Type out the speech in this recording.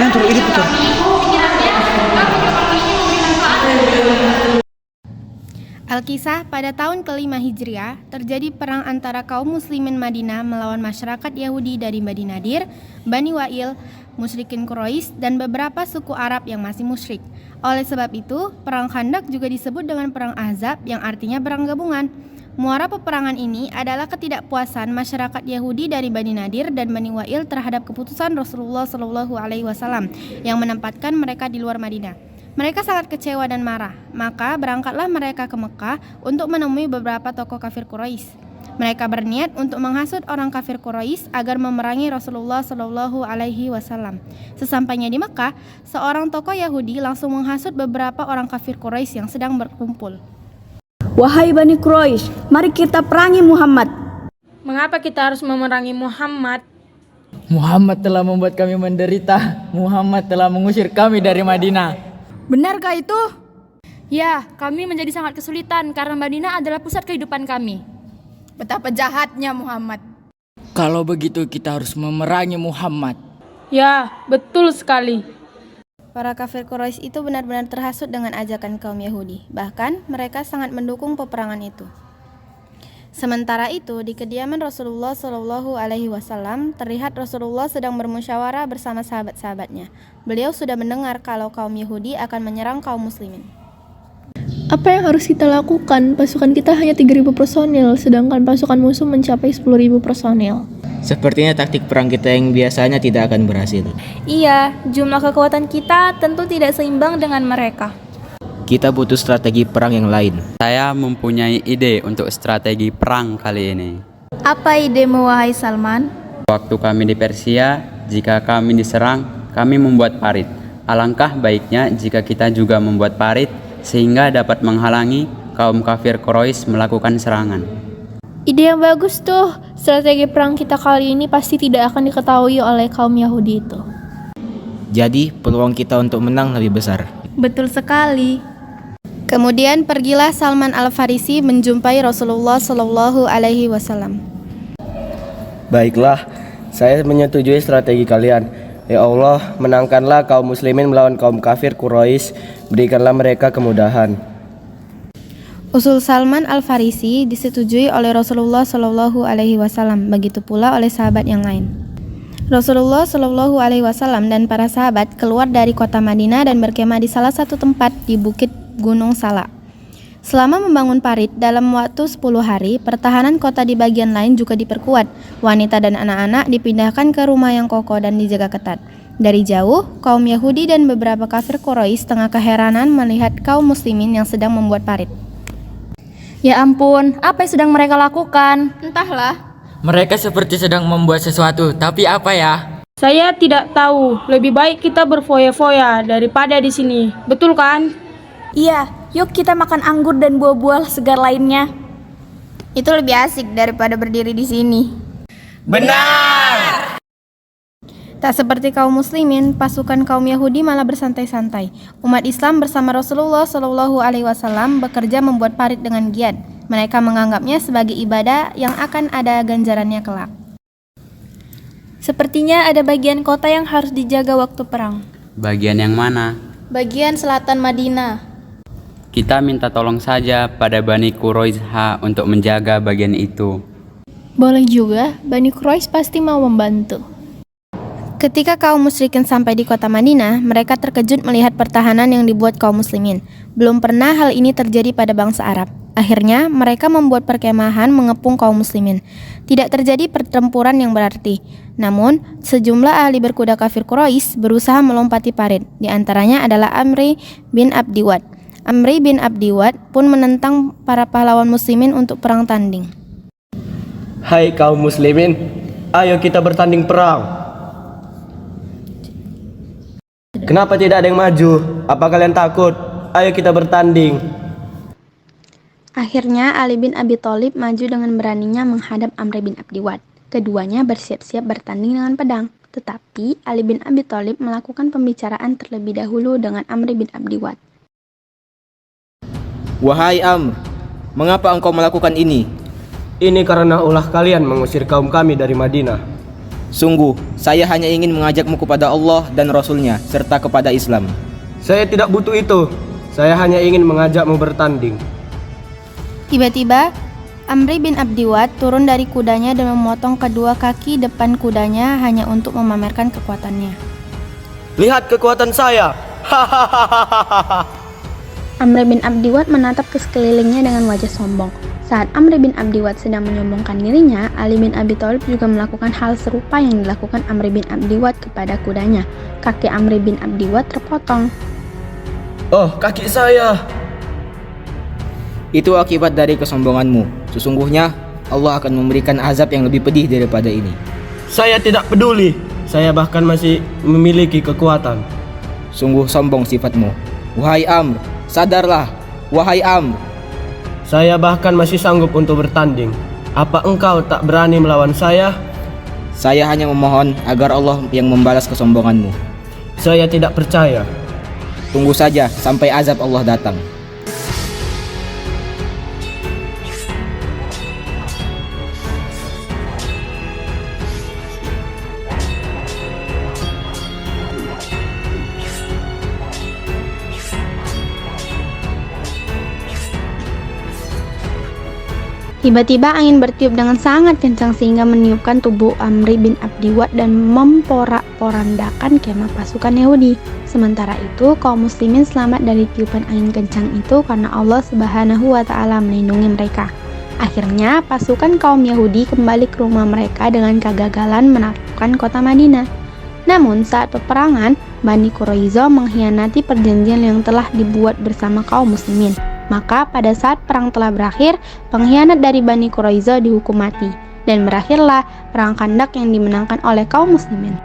betul, ini betul. Alkisah, pada tahun ke-5 Hijriah, terjadi perang antara kaum muslimin Madinah melawan masyarakat Yahudi dari Bani Nadir, Bani Wa'il, musyrikin Quraisy, dan beberapa suku Arab yang masih musyrik. Oleh sebab itu, perang Khandaq juga disebut dengan perang Ahzab yang artinya perang gabungan. Muara peperangan ini adalah ketidakpuasan masyarakat Yahudi dari Bani Nadir dan Bani Wa'il terhadap keputusan Rasulullah SAW yang menempatkan mereka di luar Madinah. Mereka sangat kecewa dan marah, maka berangkatlah mereka ke Mekah untuk menemui beberapa tokoh kafir Quraisy. Mereka berniat untuk menghasut orang kafir Quraisy agar memerangi Rasulullah SAW. Sesampainya di Mekah, seorang tokoh Yahudi langsung menghasut beberapa orang kafir Quraisy yang sedang berkumpul. Wahai Bani Quraisy, mari kita perangi Muhammad. Mengapa kita harus memerangi Muhammad? Muhammad telah membuat kami menderita. Muhammad telah mengusir kami dari Madinah. Benarkah itu? Ya, kami menjadi sangat kesulitan karena Madinah adalah pusat kehidupan kami. Betapa jahatnya Muhammad. Kalau begitu kita harus memerangi Muhammad. Ya, betul sekali. Para kafir Quraisy itu benar-benar terhasut dengan ajakan kaum Yahudi. Bahkan mereka sangat mendukung peperangan itu. Sementara itu, di kediaman Rasulullah SAW, terlihat Rasulullah sedang bermusyawarah bersama sahabat-sahabatnya. Beliau sudah mendengar kalau kaum Yahudi akan menyerang kaum muslimin. Apa yang harus kita lakukan? Pasukan kita hanya 3.000 personil, sedangkan pasukan musuh mencapai 10.000 personil. Sepertinya taktik perang kita yang biasanya tidak akan berhasil. Iya, jumlah kekuatan kita tentu tidak seimbang dengan mereka. Kita butuh strategi perang yang lain. Saya mempunyai ide untuk strategi perang kali ini. Apa idemu, wahai Salman? Waktu kami di Persia, jika kami diserang, kami membuat parit. Alangkah baiknya jika kita juga membuat parit sehingga dapat menghalangi kaum kafir Quraisy melakukan serangan. Ide yang bagus tuh. Strategi perang kita kali ini pasti tidak akan diketahui oleh kaum Yahudi itu. Jadi peluang kita untuk menang lebih besar. Betul sekali. Kemudian pergilah Salman Al-Farisi menjumpai Rasulullah SAW. Baiklah, saya menyetujui strategi kalian. Ya Allah, menangkanlah kaum muslimin melawan kaum kafir Quraisy, berikanlah mereka kemudahan. Usul Salman Al-Farisi disetujui oleh Rasulullah SAW, begitu pula oleh sahabat yang lain. Rasulullah SAW dan para sahabat keluar dari kota Madinah dan berkemah di salah satu tempat di bukit Gunung Sala. Selama membangun parit dalam waktu 10 hari, pertahanan kota di bagian lain juga diperkuat. Wanita dan anak-anak dipindahkan ke rumah yang kokoh dan dijaga ketat. Dari jauh, kaum Yahudi dan beberapa kafir Quraisy tengah keheranan melihat kaum muslimin yang sedang membuat parit. Ya ampun, apa yang sedang mereka lakukan? Entahlah. Mereka seperti sedang membuat sesuatu, tapi apa ya? Saya tidak tahu. Lebih baik kita berfoya-foya daripada di sini. Betul kan? Iya, yuk kita makan anggur dan buah-buah segar lainnya. Itu lebih asik daripada berdiri di sini. Benar! Tak seperti kaum muslimin, pasukan kaum Yahudi malah bersantai-santai. Umat Islam bersama Rasulullah SAW bekerja membuat parit dengan giat. Mereka menganggapnya sebagai ibadah yang akan ada ganjarannya kelak. Sepertinya ada bagian kota yang harus dijaga waktu perang. Bagian yang mana? Bagian selatan Madinah. Kita minta tolong saja pada Bani Quraisy untuk menjaga bagian itu. Boleh juga, Bani Quraisy pasti mau membantu. Ketika kaum musyrikin sampai di kota Madinah, mereka terkejut melihat pertahanan yang dibuat kaum muslimin. Belum pernah hal ini terjadi pada bangsa Arab. Akhirnya, mereka membuat perkemahan mengepung kaum muslimin. Tidak terjadi pertempuran yang berarti. Namun, sejumlah ahli berkuda kafir Quraisy berusaha melompati parit. Di antaranya adalah Amri bin Abdi Wad. Amri bin Abdi Wad pun menentang para pahlawan muslimin untuk perang tanding. Hai kaum muslimin, ayo kita bertanding perang. Kenapa tidak ada yang maju? Apa kalian takut? Ayo kita bertanding. Akhirnya Ali bin Abi Thalib maju dengan beraninya menghadap Amr bin Abdi Wad. Keduanya bersiap-siap bertanding dengan pedang. Tetapi Ali bin Abi Thalib melakukan pembicaraan terlebih dahulu dengan Amr bin Abdi Wad. Wahai Amr, mengapa engkau melakukan ini? Ini karena ulah kalian mengusir kaum kami dari Madinah. Sungguh, saya hanya ingin mengajakmu kepada Allah dan Rasul-Nya serta kepada Islam. Saya tidak butuh itu. Saya hanya ingin mengajakmu bertanding. Tiba-tiba, Amr bin Abdi Wad turun dari kudanya dan memotong kedua kaki depan kudanya hanya untuk memamerkan kekuatannya. Lihat kekuatan saya. Amr bin Abdi Wad menatap ke sekelilingnya dengan wajah sombong. Saat Amr bin Abdi Wad sedang menyombongkan dirinya, Ali bin Abi Thalib juga melakukan hal serupa yang dilakukan Amr bin Abdi Wad kepada kudanya. Kaki Amr bin Abdi Wad terpotong. Oh, kaki saya. Itu akibat dari kesombonganmu. Sesungguhnya Allah akan memberikan azab yang lebih pedih daripada ini. Saya tidak peduli. Saya bahkan masih memiliki kekuatan. Sungguh sombong sifatmu. Wahai Amr, sadarlah. Wahai Amr. Saya bahkan masih sanggup untuk bertanding. Apa engkau tak berani melawan saya? Saya hanya memohon agar Allah yang membalas kesombonganmu. Saya tidak percaya. Tunggu saja sampai azab Allah datang. Tiba-tiba angin bertiup dengan sangat kencang sehingga meniupkan tubuh Amr bin Abdi Wad dan memporak-porandakan kemah pasukan Yahudi. Sementara itu, kaum muslimin selamat dari tiupan angin kencang itu karena Allah Subhanahu wa Ta'ala melindungi mereka. Akhirnya, pasukan kaum Yahudi kembali ke rumah mereka dengan kegagalan menaklukkan kota Madinah. Namun, saat peperangan, Bani Quraisyah mengkhianati perjanjian yang telah dibuat bersama kaum muslimin. Maka pada saat perang telah berakhir, pengkhianat dari Bani Quraisyah dihukum mati dan berakhirlah perang Khandaq yang dimenangkan oleh kaum muslimin.